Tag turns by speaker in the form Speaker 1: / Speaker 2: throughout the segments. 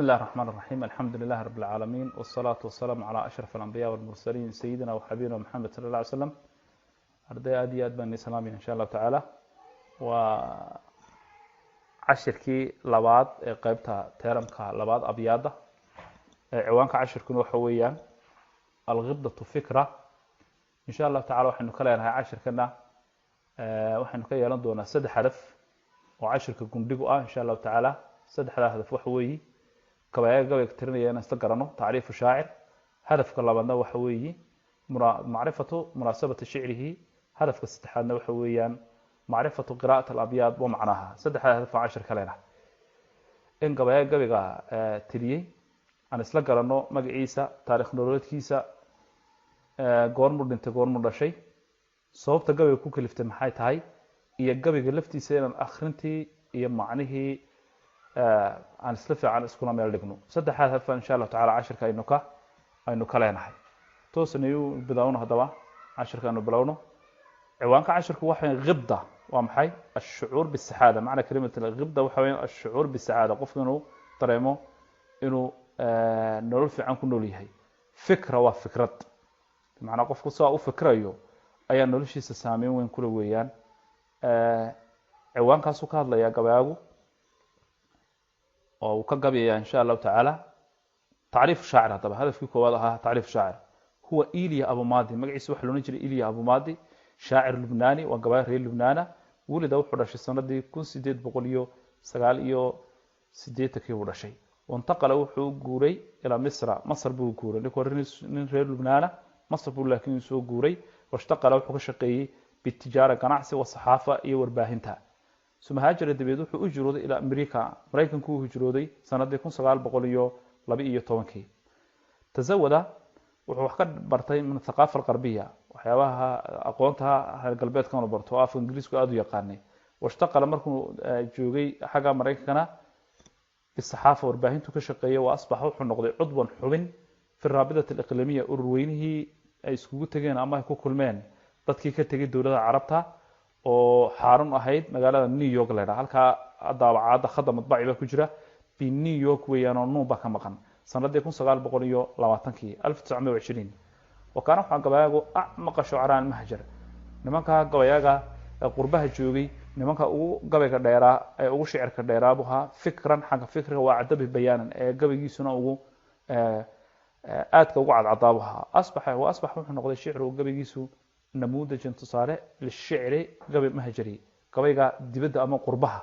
Speaker 1: بسم الله الرحمن الرحيم الحمد لله رب العالمين والصلاة والسلام على أشرف الأنبياء والمرسلين سيدنا وحبيبنا محمد صلى الله عليه وسلم أرضي أديات بني سلامي إن شاء الله تعالى وعشركي لبعض قيبتها تيرمك لبعض أبيادة عوانك عشركي وحويا الغبضة فكرة إن شاء الله تعالى وحن كلنا عشر كنا وحن كيلا دونا سد حرف وعشرك جندقوا إن شاء الله تعالى سد حرف وحوي كبايا قبل كتيرنا نستقرنه تعريف الشاعر هدف كلامنا وحوي معرفة مناسبة شعره هدف استحالنا وحويا معرفة قراءة الأبيات ومعناها سد حرف عشر كلنا إن كبايا قبل تري أنا استقرنه مجلسة تاريخ نورات كيسة goormuu dhintay goormuu dhashay sababta gabayga ku kaliftay maxay tahay iyo gabayga laftiisa inaan akhrintii iyo macnihii aan isla fiican iskuna meel dhigno saddexaad halfa insha Allah taala cashirka aynu ka leenahay toosnayu bidaawno hadaba cashirka aynu bilowno ciwaanka cashirku waxa qibda waa maxay ash-shu'ur bis-saada macna kalimada al-qibda waxa weeyaan ash-shu'ur bis-saada qofku inuu dareemo inuu nolol fiican ku nool yahay fikra waa fikrad macna qofku soo u fikrayo ayaa noloshiisa saameyn weyn ku leeyaan ciwaankaas uu ka hadlaya gabaygu oo uu ka gabayay insha Allah taala taariif shaacir hadaba hadafkii koowaad ahaa taariif shaacir huwa Ilya Abu Madi magaciisa waxa loo jiray Ilya Abu Madi shaacir Lubnaani waa gabay reer Lubnaana wulida wuxuu dhashay sanadii 1889 uu dhashay وانتقل وحو غوري الى مصر بو غوري نين reer Lubnaana مصر بو لكن سو غوري واشتغل وحو كشقيي بالتجاره قناعسي والصحافه iyo warbaahinta suma haajir dibad wuxuu u jirooday ila Mareykanku u jirooday sanadii 1912 tazawada wuxuu wax ka bartay min thaqaafa alqarbiya waxyaabaha aqoonta hal galbeedka oo barto af Ingiriisku aad u yaqaanay واشتغل markuu joogay xaga Mareykankana بالصحافة warbaahintu ka shaqeeyay وأصبح wuxuu noqday cudwan xubin في الرابطة الإقليمية ururweynihi ay iskugu tageen ama ay ku kulmeen dadkii ka tagay dawladda Carabta oo xarun ahayd magaalada New York leedahay halka daabacaada khadam madbaci ku jira bi New York weeyaan oo nuuba ka maqan sanadii 1920 وكان waxaan gabayaagu maqasho caraan mahjar nimanka gabayaaga qurbaha joogay nimanka ugu gabayga dheeraa ee ugu shicirka dheeraabuha fikran xaga fikriga waa cadabi bayaanan ee gabaygiisuna ugu aadka ugu cadcadaabuha asbaxa wuxuu noqday shicir uu gabaygiisu namuudaj intisaare lishicri gabay mahjari gabayga dibadda ama qurbaha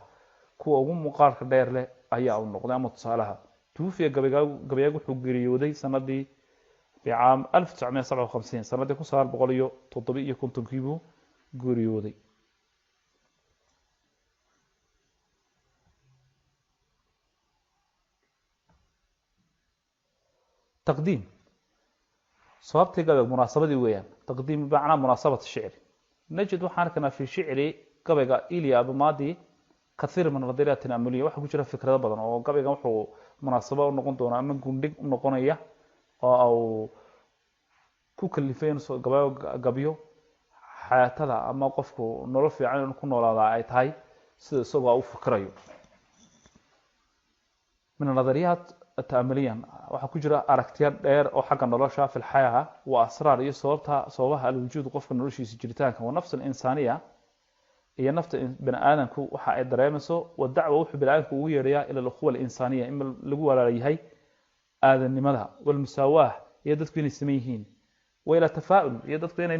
Speaker 1: kuwa ugu muuqaalka dheer leh ayaa uu noqday ama tusaalaha tuufiya gabayaagu wuxuu geeriyooday sanadii bi'aam 1957 sanadii 1957 buu geeriyooday تقديم صوابتي قبل مناسبة ويان تقديم بمعنى مناسبة الشعر نجد وحنا في شعري قبل إيليا أبو مادي كثير من النظريات التأملية وحنا كجرا فكرة بدن أو قبل وحو مناسبة ونقول دونا أما جندق نقولية أو كوك اللي فين قبيو حياتها أما قفكو نرفع عنه نكون ولا عيت هاي سوى أو فكريو من النظريات التأملية waxa ku jira aragtiyo dheer oo xagga nolosha fil xayaha waa asraar iyo sababaha alwujuud qofka noloshiisa jiritaanka waa nafs insaniya iyo nafta bani'aadamku waxa ay dareemayso wadacwa wuxuu bani'aadamku ugu yeerayaa ila al-ukhuwa al-insaniya in lagu walaalayahay aadanimada wal musaawah iyo dadku inay sameeyeen wayla tafaa'ul iyo dadku inay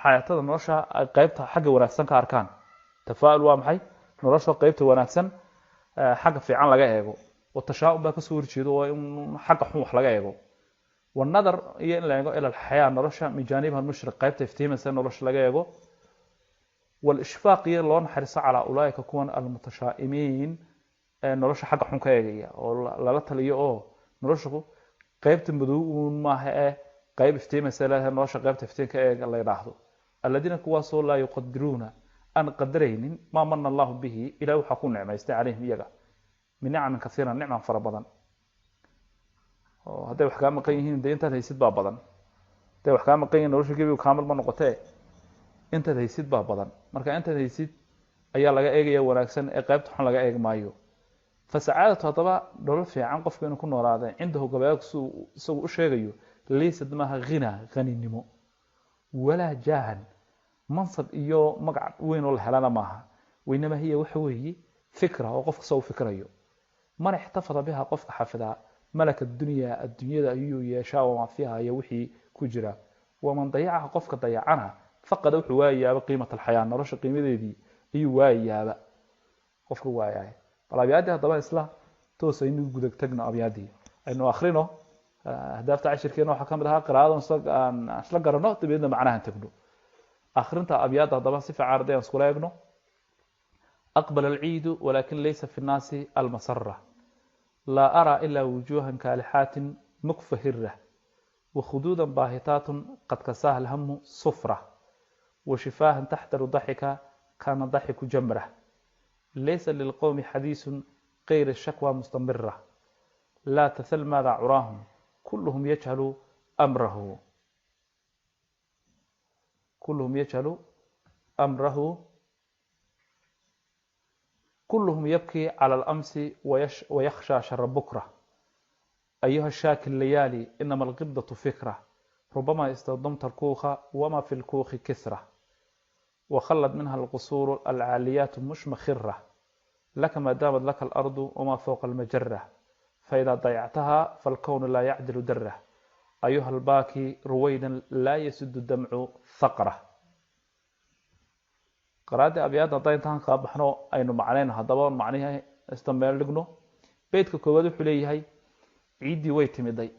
Speaker 1: xayaatada nolosha ay qaybta xagga wanaagsan ka arkaan tafaa'ul waa maxay nolosha qaybta wanaagsan xagga fiican laga eego والتشاؤم بقى كسور جيدو وحق حوح لقايقو والنظر يلاقو إلى الحياة نرشها من جانبها المشرق قيب تفتيم سن نرش لقايقو والإشفاق يلون حرص على أولئك كون المتشائمين نرش حق حوح كايقيا ولا تليو نرشقو قيب تنبدون ما هي قيب افتيم سن نرش قيب تفتيم كايق الله يراحدو الذين كواسوا لا يقدرون أن قدرين ما من الله به إلى وحكون نعمة يستعليهم يقع من نعم كثيرا نعمة فربضا هذا وحكام قيهين ده أنت تيسيد بابضا ده وحكام قيهين روش جيبي وكامل ما نقطه أنت تيسيد بابضا مركا أنت تيسيد أيها لقى إيجي وناكسن إقابت حن لقى إيج مايو fasacaadatu haddaba nolol fiican qofka inuu ku noolaada cindahu gabayaalku isagu u sheegayo laysad maaha ghina haninimo walaa jaahan mansab iyo magac weyn oo la helana maaha waynama hiya waxa weeye fikra oo qofka soo fikrayo man ixtafada biha qofka xafidaa malaka dunya adduunyada ayuu yeeshaa wama fiiha iyo wixii ku jira waman dayacaha qofka dayacana faqada wuxuu waayaaba qiimata alxayaa nolosha qiimadeedii ayuu waayaaba qofka waayahay bal abyaadii haddaba isla toos aynu gudag tagno abyaadii aynu akhrino ahdaafta cashirkeena waxaa ka mid ahaa qiraa'ada aan isla garanno dabeedna macnahan tagno akhrinta abyaadda haddaba si fiican ardaydan iskula eegno أقبل العيد ولكن ليس في الناس المسرة لا أرى إلا وجوها كالحات مكفهرة وخدودا باهتات قد كساها الهم صفرة وشفاه تحتر ضحك كان ضحك جمرة ليس للقوم حديث غير الشكوى مستمرة لا تثل ماذا عراهم كلهم يجهل أمره كلهم يبكي على الأمس ويخشى شر بكرة أيها الشاكي الليالي إنما الغبة فكرة ربما استخدمت الكوخ وما في الكوخ كثرة وخلت منها القصور العاليات مش مخرة لك ما دامت لك الأرض وما فوق المجرة فإذا ضيعتها فالكون لا يعدل دره أيها الباكي رويدا لا يسد الدمع ثقرة قراءة أبيات هداyntaan ka baxno aynu macnayn hadaba macnaha istameel dhigno beedka koowaad wuxuu leeyahay ciidii way timiday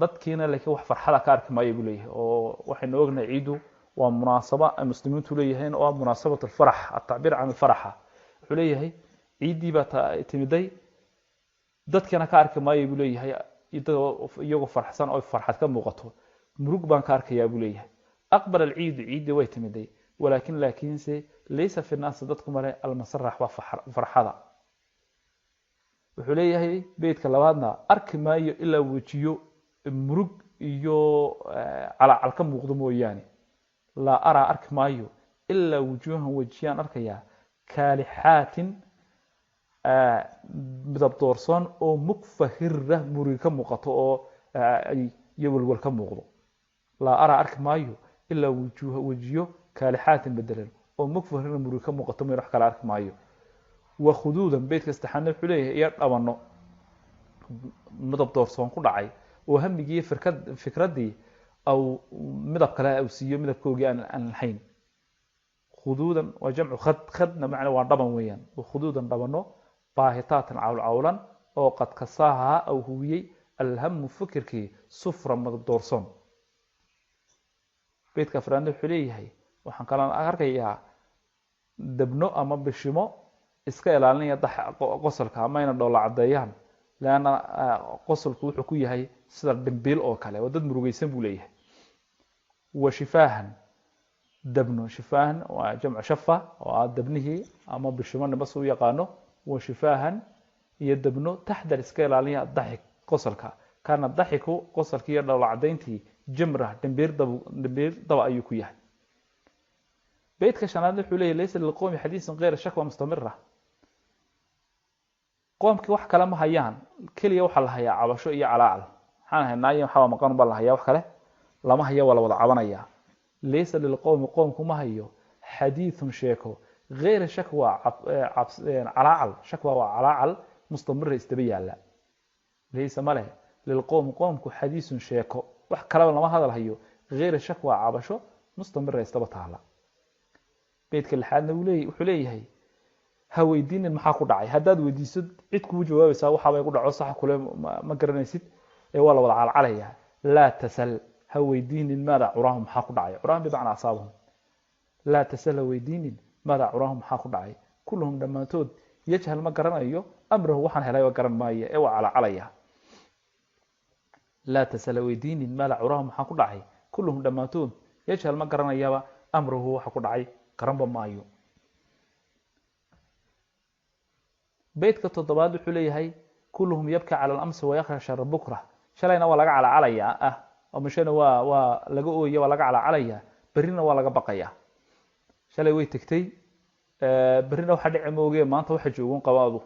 Speaker 1: dadkiina laakiin wax farxada ka arki maayo leeyahay oo waxaynu ognahay ciidu waa munaasaba ay muslimiintu leeyahay oo munaasabada farx at-ta'bir an al-farha wuxuu leeyahay ciidii ba timiday dadkiina ka arki maayo leeyahay iyagoo farxsan oo farxad ka muuqato murug baan ka arkayaa leeyahay aqbal al-ciid ciidii way timiday لكن ليس في الناس ضدكم المسرح وفرحضة وحليه بيتك لبادنا أرك مايو إلا وجيو مرق يو على كم مقدمو يعني لا أرى أرك مايو إلا وجوها وجيان أركيا كالحات بدبطورسون أو مكفهرة مرق كم مقطو يولول كم مقدو لا أرى أرك مايو إلا وجيو كالحات بدلن oo mukfahrin murug ka muuqato meel wax kala arki maayo wa khuduudan beedka istaxanna xuleeyay iyo dhabanno midab doorsoon ku dhacay oo hamigii fikradii aw midab kale aw siiyo midabkoogii aan lahayn khuduudan waa jamcu khadna macna waa dhaban weeyaan wa khuduudan dhabanno baahitaatan cawlan oo qad kasaaha aw huwiyay alham fikirkii sufra midab doorsoon beedka faraandu xuleeyay waxaan kala arkayaa dabno ama bishimo iska ilaalinaya qosolka ama ina dhoola cadeeyaan laana qosolku wuxuu ku yahay sida dambiil oo kale oo dad murugaysan buu leeyahay wa shifaahan dabno shifaahan waa jamcu shafa oo dabnihi ama bishimo nabas u yaqaano wa shifaahan iyo dabno taxdar iska ilaalinaya dhaxik qosolka kana dhaxiku qosolkii iyo dhoola cadeyntii jamra dambiir daba ayuu ku yahay بيتك شناد حوليه ليس للقوم حديث غير شكوى مستمرة قومك wax kala ma hayaan kaliya waxa la hayaa cabasho iyo calaacal waxaan haynaa waxa maqan bal hayaa wax kale lama hayo wala wada cabanaya ليس للقوم قومكم ma hayo حديث شيكو غير شكوى calaacal شكوى وعلaacal مستمر استبيالا ليس ماله للقوم قومك حديث شيكو wax kala lama hadal hayo غير شكوى cabasho مستمر استبتالا beedka lixaadna wuxuu leeyahay ha weydiinin maxaa ku dhacay hadaad weydiisid cid ku jawaabaysa waxa ay ku dhaco sax kule ma garanaysid ee wala wada calcalaya la tasal ha weydiinin maada curaahum maxaa ku dhacay curaahum bidacna asaabahum la tasal weydiinin maada curaahum maxaa ku dhacay kulluhum dhamaantood yajhal ma garanayo amruhu waxaan helay oo garan maayo ee waa calcalaya la tasal weydiinin maada curaahum maxaa ku dhacay kulluhum dhamaantood yajhal ma garanayaba amruhu waxa ku dhacay قرنبا مايو بيتك التضباد حليه كلهم يبكي على الأمس ويخشى شر بكرة شلينا ولا على عليا ومشينا ولقوا ولا على عليا برينا ولا بقيا شلي ويتكتي برينا وحد عموجي ما أنت واحد جوون قواضو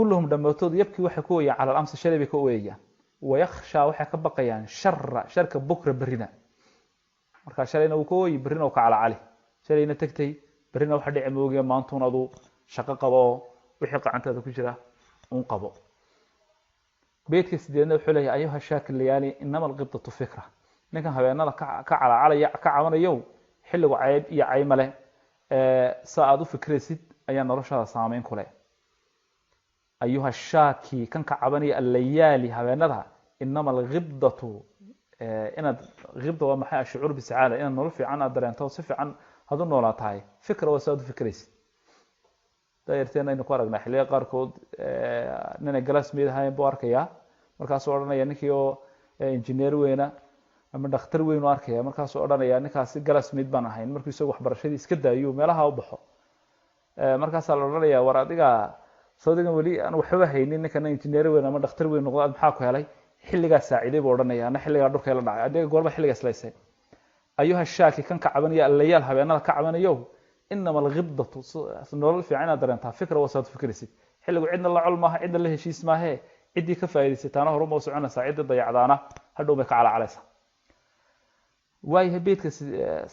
Speaker 1: كلهم دمتود يبكي waxay ku weeyaan على الامس shalay bay ka weeyaan ويخشى waxay ka baqayaan sharka bukra barina marka shalayna uu ka weey barina oo ka cali shalayna tagtay barina waxa dhici moogay maantoon adu shaqo qabo wixii qacantada ku jira un qabo beedka sideedna wuxuu leeyahay ayuha shaakil liyaani inama alqibdatu fikra ninkan habeenada ka calacalaya ka cabanayo xilligu cayb iyo caymale saad u fikraysid ayaa noloshada saameyn ku leh ayuha shaaki kan ka cabanaya allayaali habeenada inama alqibdatu inaad qibda waa maxay shucuur bisacaada inaad nolol fiican aad dareento si fiican hadu noolaatahay fikra waa saad u fikraysid dayarteena inuu ku aragnaa xilliga qaarkood nina glass meedahay buu arkaya markaas oo oranaya ninkii oo engineer weena ama dhakhtar weyn oo arkaya markaas oo oranaya ninkaasi glass meed baan ahayn markii isagoo waxbarashadii iska daayo meelaha u baxo markaas la oranaya war adiga sawdigan wali aan waxba haynin ninkan engineer weyn ama dhakhtar weyn noqdo maxaa ku helay xilliga saaciiday buu oranaya ana xilliga dhulka la dhacay adiga goorma xilliga islaysay ayuha shaaki kan ka cabanaya allayaal habeenada ka cabanayo inama alqibdatu nolol fiican dareentaa fikra wasaad fikrisid xilligu cidna la col maaha cidna la heshiis maahe cidii ka faa'iideysataana hor uma soconaysa cidda dayacdaana hadhow bay ka calaacalaysa waayahay beedka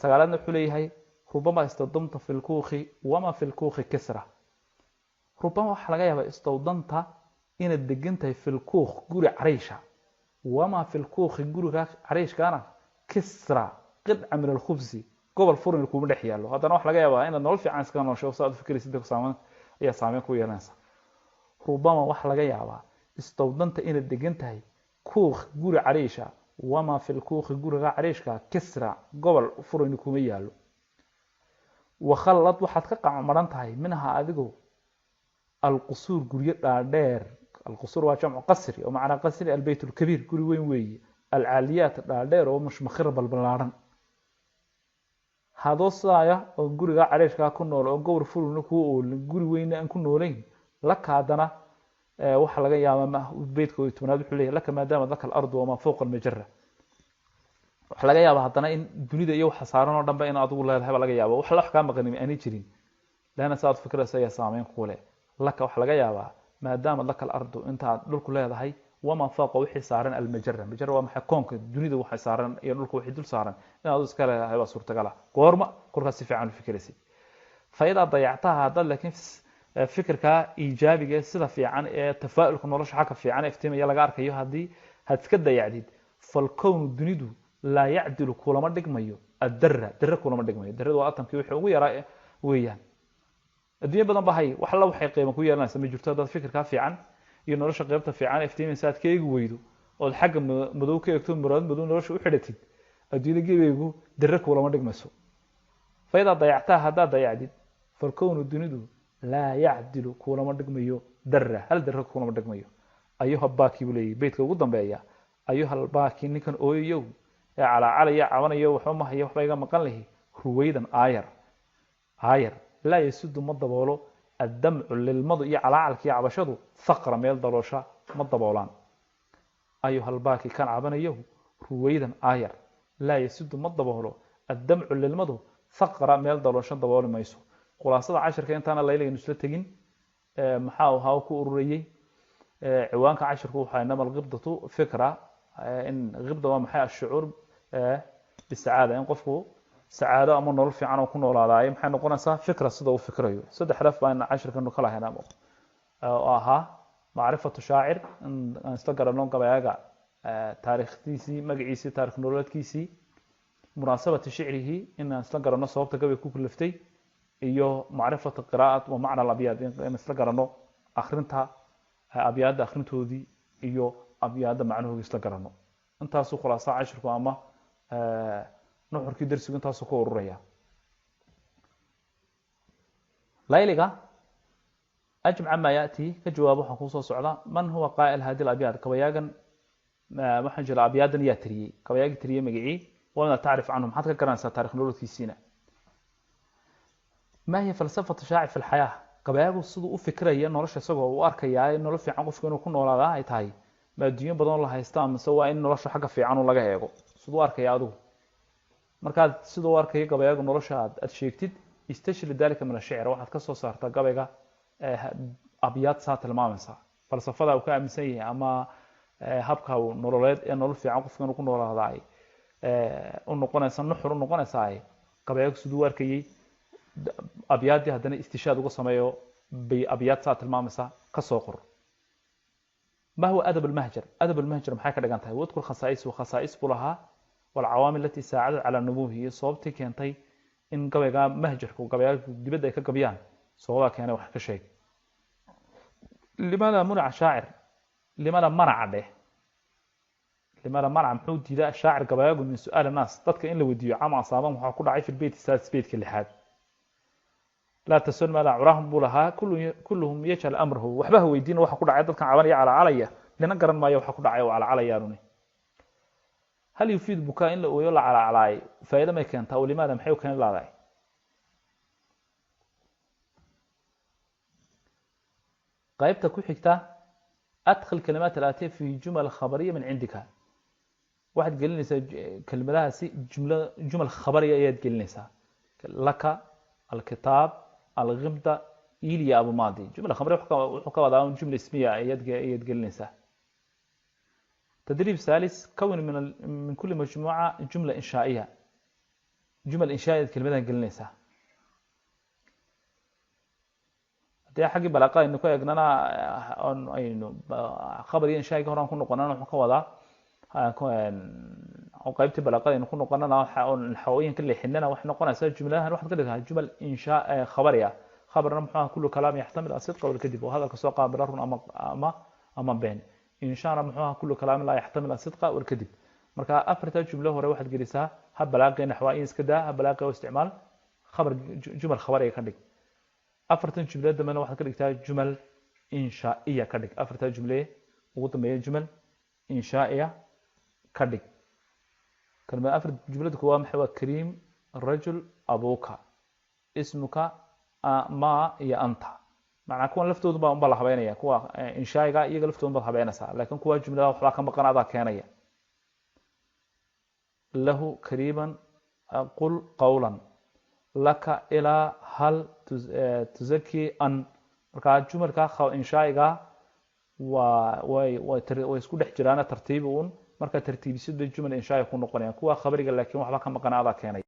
Speaker 1: sagaalaadna wuxuu leeyahay rubama istadamta fi lkuuki wama fi lkuuki kisra rubama waxa laga yaabaa istawdanta inaad degan tahay fi lkuuk guri cariisha wama fi lkuuki guriga cariishkaana kisra qidca min alkhubsi gobol furin kuma dhex yaalo haddana wax laga yaabaa inaad nolol fiican iska noosho saad fikiraysid ku saameyn ayaa saameyn ku yeelanaysa rubama wax laga yaabaa istawdanta inaad degan tahay kuuq guri cariisha wama fil kuuq guriga cariishka kisra gobol furin kuma yaalo wakhalad waxaad ka qacmaran tahay minha adigu alqusur guriga dhaadheer alqusur waa jamcu qasri oo macna qasri albayt alkabir guri weyn weeye alaaliyat dhaadheer oo mushmakhir balbalaaran hadoosaya oo guriga cariishka ku nool oo gowr furuna ku oo guri weyn aan ku noolayn la kaadana waxa laga yaabaa beedkooda toonaad wuxuu leeyahay laka maadaama dakal ardu wama fawqa almajra waxa laga yaabaa hadana in dunida iyo waxa saaran oo dhanba in adigu leedahay laga yaabaa wax la wax ka maqan aan jirin lana saad fikraysa ayaa saameyn ku leh laka waxa laga yaabaa maadaama dakal ardu inta dhulku leedahay wama fawqa wixii saaran almajra majra waa maxay koonka dunida waxa saaran iyo dhulku wixii dul saaran in aad iska leedahay waa suurtagal goorma korka si fiican u fikraysid fayda dayactaha hadda laakiin fikirka iijaabiga sida fiican ee tafaa'ulka nolosha xaka fiican iftiimaya laga arkayo hadii had iska dayacdid falkoon dunidu la yacdilu kulama dhigmayo adarra kulama dhigmayo darradu waa atamkii wixii ugu yaraa weeyaan adduunyo badan bahay wax la waxay qiimo ku yeelanaysa ma jirto dad fikirka fiican iyo nolosha qaybta fiican iftiimaysa aad ka eegi weydo oo xagga madow ka eegto muraad madow nolosha u xidhatid adduunyo geebeegu darra kulama dhigmayso fayda dayactaha hadda dayacdid falkoon dunidu لا يعدل كولما دغميو دره هل دره كولما دغميو ايها الباكي ولي بيتك ugu dambeeya ايها الباكي ninkan ooyo ee calacalaya cabanayo wuxuu ma hayo waxba iga maqan lahi ruwaydan aayar la yasudu madaboolo الدمع للمض iyo calacalkii cabashadu faqra meel daloosha madaboolan ايها الباكي kan cabanayo ruwaydan aayar la yasudu madaboolo الدمع للمض faqra meel daloosha dabooli mayso khulaasada 10ka intaana layliga isla tagin maxaa uu haa ku ururiyay ciwaanka 10ku waxa inama alqibdatu fikra in qibda waa maxay shucuur bisaada in qofku saada ama nolol fiican oo ku noolaadaay maxay noqonaysaa fikra sida uu fikrayo saddex raf baan 10kan kala haynaa oo aha maarifatu shaacir in isla garanno gabayaaga taariikhdiisii magaciisii taariikh nololeedkiisii munaasabada shicrihi in isla garanno sababta gabay ku kulaftay iyo maarifada qiraa'at wa macna al-abyad in isla garanno akhrinta abyad akhrintoodii iyo abyad macnahooda isla garanno intaas oo khulaasa 10ku ama nuxurkii darsiga intaas ku ururaya layliga ajmac ma yaati ka jawaab waxa ku soo socda man huwa qaa'il hadi al-abyad kabayaagan waxa jira abyadan yaa tiriyay kabayaagi tiriyay magacii wala taarif anhum hadka garanaysa taariikh nololkiisina ما هي فلسفة الشاعر في الحياة قبائل الصدق وفكرية نورش سجوا وأركيا نورش في عنقف كانوا كنا ولا ذا هاي ما الدنيا بدون الله هيستعمل سواء إن نورش حاجة في عنو لقى يجو صدق أركيا عدو مركز صدق أركيا قبائل نورش هاد أشيكتد يستشير ذلك من الشعر واحد كسر صارت قبائل abyaad saa tilmaamaysa falsafada uu ka aaminsan yahay ama habka nololeed ee nolol fiican qofkan ku noolaaday u noqonaysa nuxur u noqonaysa ay qabayg sidoo arkayay abyaadii haddana istishaad uga sameeyo bay abyaad saa tilmaamaysa ka soo qor ما هو أدب المهجر؟ أدب المهجر محاكا لغانتها وادخل خصائص وخصائص بلها والعوامل التي ساعدت على نموه صوبتي كانتي إن قبيقا مهجرك وقبيقا دبدا كقبيان صوبا كان وحكا شيء لماذا منع شاعر؟ لماذا منع به؟ لماذا منع محود ذا الشاعر قبيقا من سؤال الناس تدك إن لو ديو عام عصابهم وحاكو عاي في البيت السادس بيت كل حاد لا تسن ما لا عراهم بولها كلهم يجعل أمره وحبه ويدين وحا كل عيد كان عواني على عليا لنقرن ما يوحا كل عيو على عليا روني هل يفيد بكاء إلا ويلا على علي فإذا ما كانت أو لماذا محيو كان لا علي قايبتك وحكتا أدخل كلمات الآتية في جمل خبرية من عندك واحد قال لي كلمة لها جمل خبرية يد قال لك الكتاب الغمدة إلي أبو ماضي جملة خبرية وحكا وضعون جملة اسمية يد قال لي تدريب ثالث كون من كل مجموعة جملة إنشائية جمل إنشائية كلمة قال لي دي حقي بلاقة إنه كي يقننا إنه خبري إنشائي كهران كنا قنانا وحكا وضع أو قيبتي بلاقة إنه كنا قنانا الحوائيين كل حننا وإحنا قنانا سيد جملة واحد قلت جمل إنشاء خبرية خبر نمحوها كل كلام يحتمل الصدق والكذب وهذا كسوق برر أما بين إنشاء نمحوها كل كلام لا يحتمل الصدق والكذب مركا أفرت جملة هو واحد قريسها هب بلاقة إن حوائيين كذا هب بلاقة واستعمال خبر جمل خبرية كذلك أفرت جملة دمنا واحد قلت جمل إنشائية كذلك أفرت جملة وقطمية جمل إنشائية كذلك كلمة أفرد جملتك هو محور كريم الرجل أبوك اسمك ما هي أنت معنى كون لفتو بالله حبينيا كوا إنشائية يجي لفتو بالله حبينسا لكن كوا جملة وحلا كم بقنا ذا كانية له كريما قل قولا لك إلى هل تزكي أن مركا جمل كا إنشائية ويسكون حجرانا ترتيبون marka tartiibisida jumal inshaa ku noqonayaan kuwa khabariga laakiin waxba ka maqan aada keenay